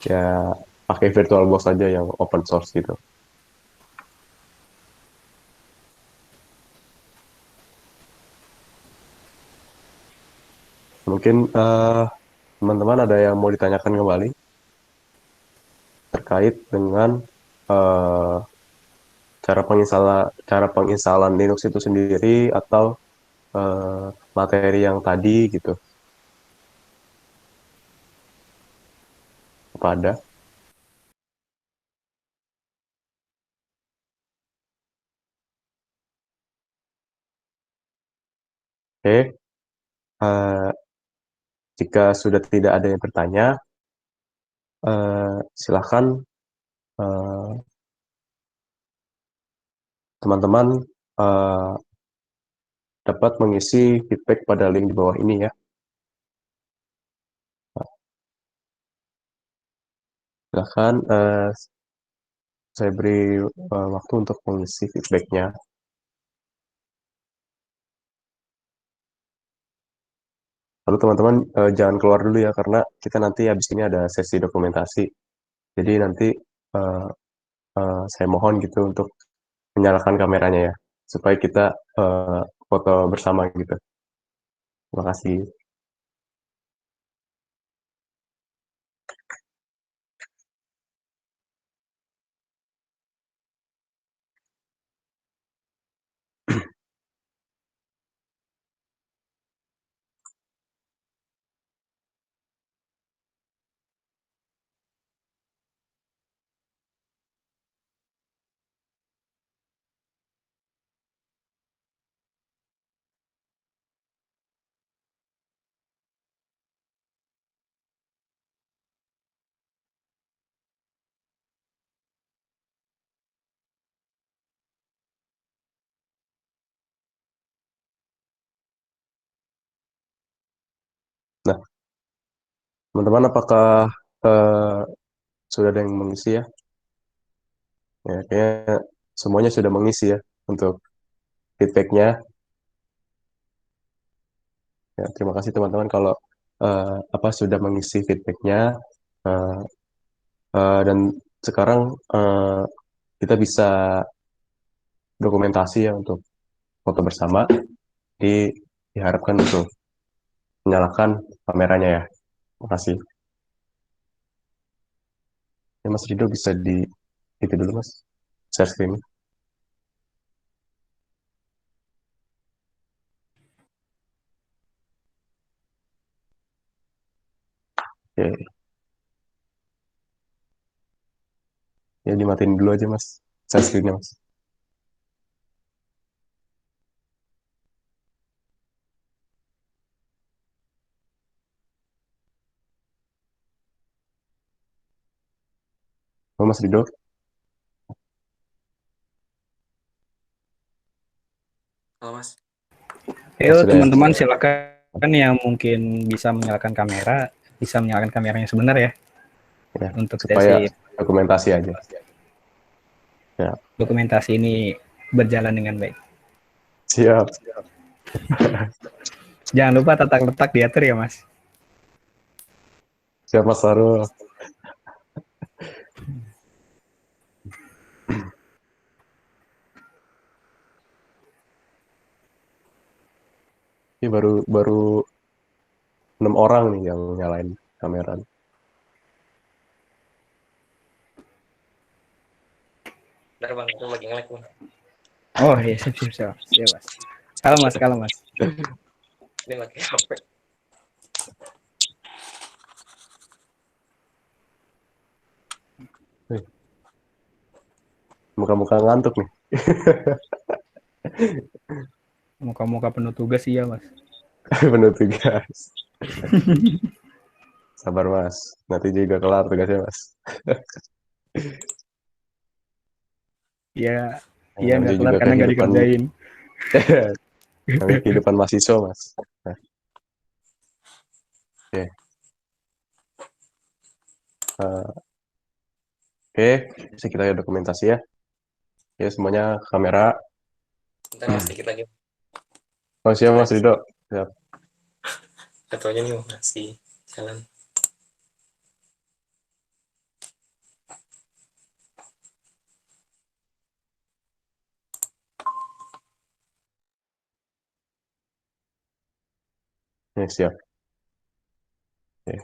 Ya pakai VirtualBox aja yang open source gitu. Mungkin teman-teman ada yang mau ditanyakan kembali terkait dengan eh, cara penginstalan Linux itu sendiri atau materi yang tadi gitu. Kepada. Oke, eh, jika sudah tidak ada yang bertanya, silakan eh, teman-teman eh, dapat mengisi feedback pada link di bawah ini ya. Silakan saya beri waktu untuk mengisi feedbacknya. Lalu teman-teman jangan keluar dulu ya karena kita nanti habis ini ada sesi dokumentasi. Jadi nanti eh, saya mohon gitu untuk menyalakan kameranya ya supaya kita foto bersama gitu. Terima kasih. Nah, teman-teman apakah eh, sudah ada yang mengisi ya? Ya, kayaknya semuanya sudah mengisi ya untuk feedbacknya. Ya, terima kasih teman-teman kalau apa sudah mengisi feedbacknya. Eh, dan sekarang kita bisa dokumentasi ya untuk foto bersama. Jadi diharapkan untuk menyalakan kameranya ya. Terima kasih. Ya, Mas Rido bisa di itu dulu Mas. Share screen. Oke, ya dimatiin dulu aja Mas. Share screen-nya Mas. Oh, Mas Rido. Halo Mas. Oh, Ayo sudah ya. teman-teman silakan yang mungkin bisa menyalakan kamera, bisa menyalakan kameranya sebentar ya. ya, untuk supaya tesis. dokumentasi aja. Ya, Dokumentasi ini berjalan dengan baik. siap. Jangan lupa tata letak diatur ya, Mas. Siap Mas Sarul. Ini baru 6 orang nih yang nyalain kamera. Bentar bang, itu lagi nge-lag bang. Oh iya, siap. Ya, Mas. Kalau Mas. Ini lagi HP. Muka-muka ngantuk nih. Muka-muka penuh tugas iya, Mas. Bener tugas. Sabar Mas, nanti juga kelar tugasnya Mas. Iya, iya Namanya nggak kelar juga karena nggak kehidupan, dikerjain. namanya kehidupan mahasiswa Mas. Nah, oke, Eh, oke, bisa kita lihat dokumentasi ya. Ya semuanya kamera. Bentar mas, sedikit lagi. Oh siap Mas Rido. Siap. Ketuanya nih masih jalan. Ya, siap. Oke.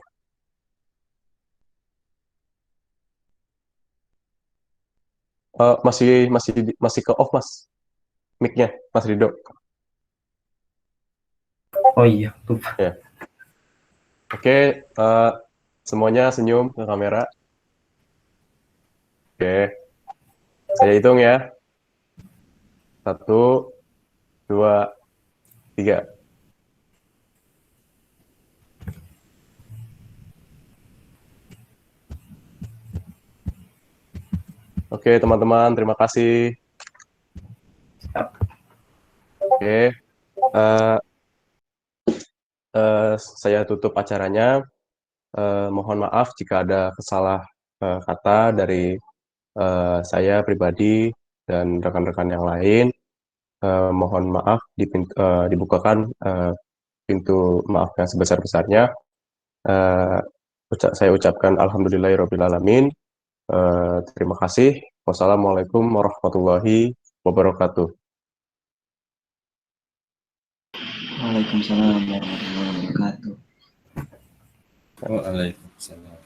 Masih ke off Mas, mic-nya Mas Rido. Oh iya, lupa. Ya. Oke, semuanya senyum ke kamera. Oke, saya hitung ya. 1, 2, 3. Oke, teman-teman, terima kasih. Oke, eh, saya tutup acaranya. Mohon maaf jika ada kesalah kata dari saya pribadi dan rekan-rekan yang lain. Mohon maaf, dibukakan pintu maaf yang sebesar-besarnya. Eh, saya ucapkan alhamdulillahirrabbilalamin. Terima kasih. Wassalamualaikum warahmatullahi wabarakatuh. Waalaikumsalam warahmatullahi wabarakatuh. Waalaikumsalam.